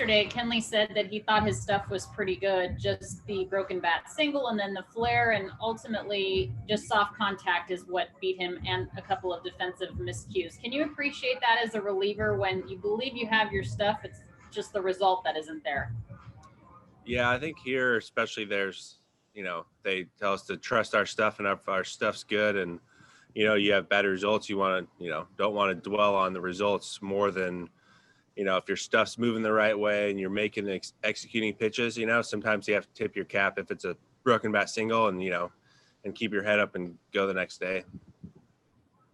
yesterday, Kenley said that he thought his stuff was pretty good, just the broken bat single and then the flare, and ultimately just soft contact is what beat him and a couple of defensive miscues. Can you appreciate that as a reliever when you believe you have your stuff? It's just the result that isn't there. Yeah, I think here especially there's, they tell us to trust our stuff, and if our stuff's good and, you have better results, you want to, don't want to dwell on the results more than, if your stuff's moving the right way and you're making executing pitches, sometimes you have to tip your cap if it's a broken bat single and, and keep your head up and go the next day.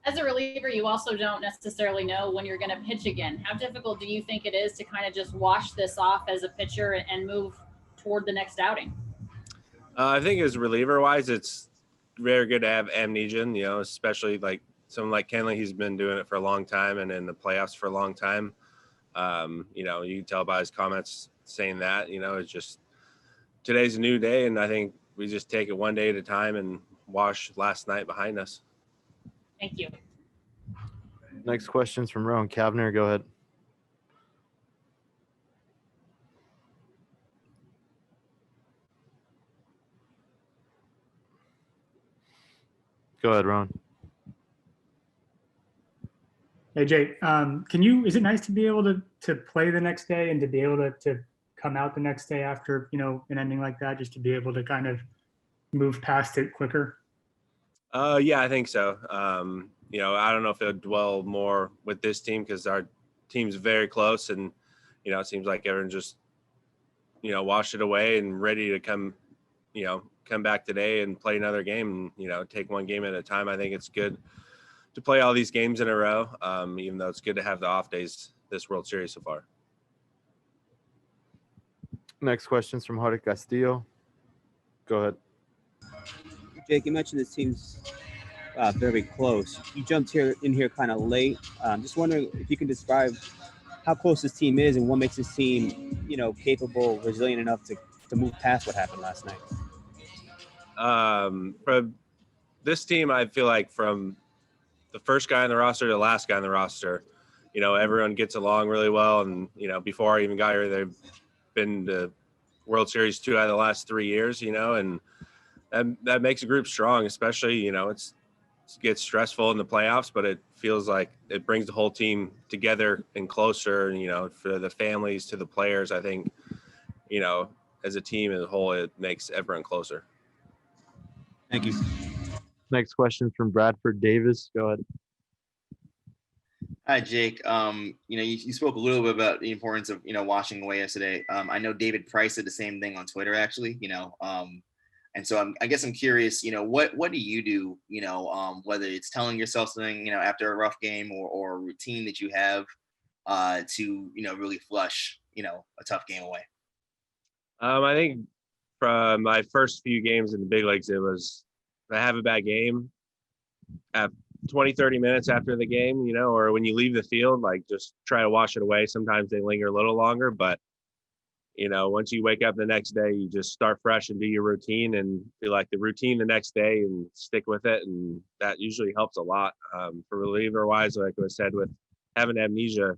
As a reliever, you also don't necessarily know when you're going to pitch again. How difficult do you think it is to kind of just wash this off as a pitcher and move toward the next outing? I think as reliever-wise, it's very good to have amnesia, especially like someone like Kenley. He's been doing it for a long time and in the playoffs for a long time. You can tell by his comments saying that, it's just today's a new day, and I think we just take it one day at a time and wash last night behind us. Thank you. Next question's from Rowan Kavner. Go ahead. Go ahead, Rowan. Hey, Jake, is it nice to be able to play the next day and to be able to come out the next day after, an ending like that, just to be able to kind of move past it quicker? Yeah, I think so. I don't know if it'll dwell more with this team because our team's very close, and, it seems like everyone just, washed it away and ready to come back today and play another game and, take one game at a time. I think it's good to play all these games in a row, even though it's good to have the off days this World Series so far. Next question's from Jorge Castillo. Go ahead. Jake, you mentioned this team's very close. You jumped in here kind of late. Just wondering if you can describe how close this team is and what makes this team, capable, resilient enough to move past what happened last night. For this team, I feel like from the first guy on the roster to the last guy on the roster, everyone gets along really well. And, before I even got here, they've been to World Series 2 out of the last 3 years, and that makes a group strong, especially, it gets stressful in the playoffs, but it feels like it brings the whole team together and closer, for the families to the players. I think, as a team as a whole, it makes everyone closer. Thank you. Next question from Bradford Davis. Go ahead. Hi, Jake. You spoke a little bit about the importance of, washing away yesterday. I know David Price said the same thing on Twitter, actually, and so I guess I'm curious, what do you do, whether it's telling yourself something, after a rough game or a routine that you have to, really flush, a tough game away? I think from my first few games in the big leagues, it was I have a bad game at 20, 30 minutes after the game, or when you leave the field, like just try to wash it away. Sometimes they linger a little longer, but once you wake up the next day, you just start fresh and do your routine and feel like the routine the next day and stick with it. And that usually helps a lot. For reliever wise, like I said, with having amnesia,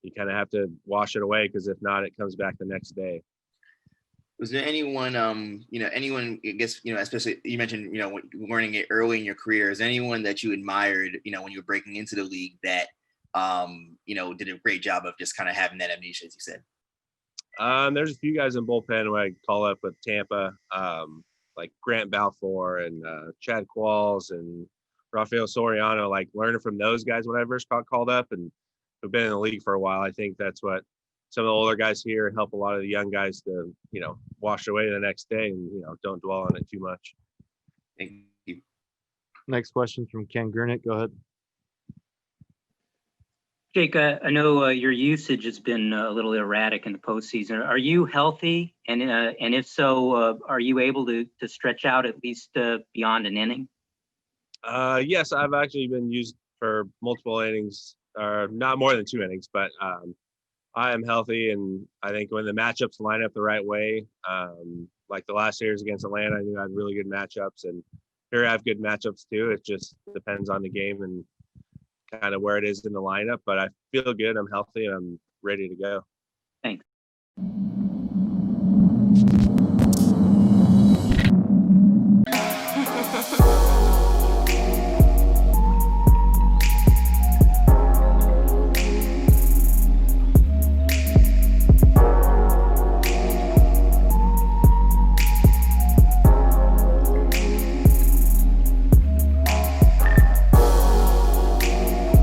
you kind of have to wash it away because if not, it comes back the next day. Was there anyone, I guess, especially you mentioned, learning it early in your career, is there anyone that you admired, when you were breaking into the league that, did a great job of just kind of having that amnesia, as you said? There's a few guys in bullpen who I call up with Tampa, like Grant Balfour and Chad Qualls and Rafael Soriano, like learning from those guys when I first got called up and who've been in the league for a while. I think that's what some of the older guys here help a lot of the young guys to, wash away the next day and, don't dwell on it too much. Thank you. Next question from Ken Gurnick. Go ahead. Jake, I know your usage has been a little erratic in the postseason. Are you healthy? And if so, are you able to stretch out at least beyond an inning? Yes, I've actually been used for multiple innings, or not more than 2 innings, but I am healthy. And I think when the matchups line up the right way, like the last series against Atlanta, I knew I had really good matchups. And here I have good matchups too. It just depends on the game and kind of where it is in the lineup, but I feel good. I'm healthy and I'm ready to go. Thanks.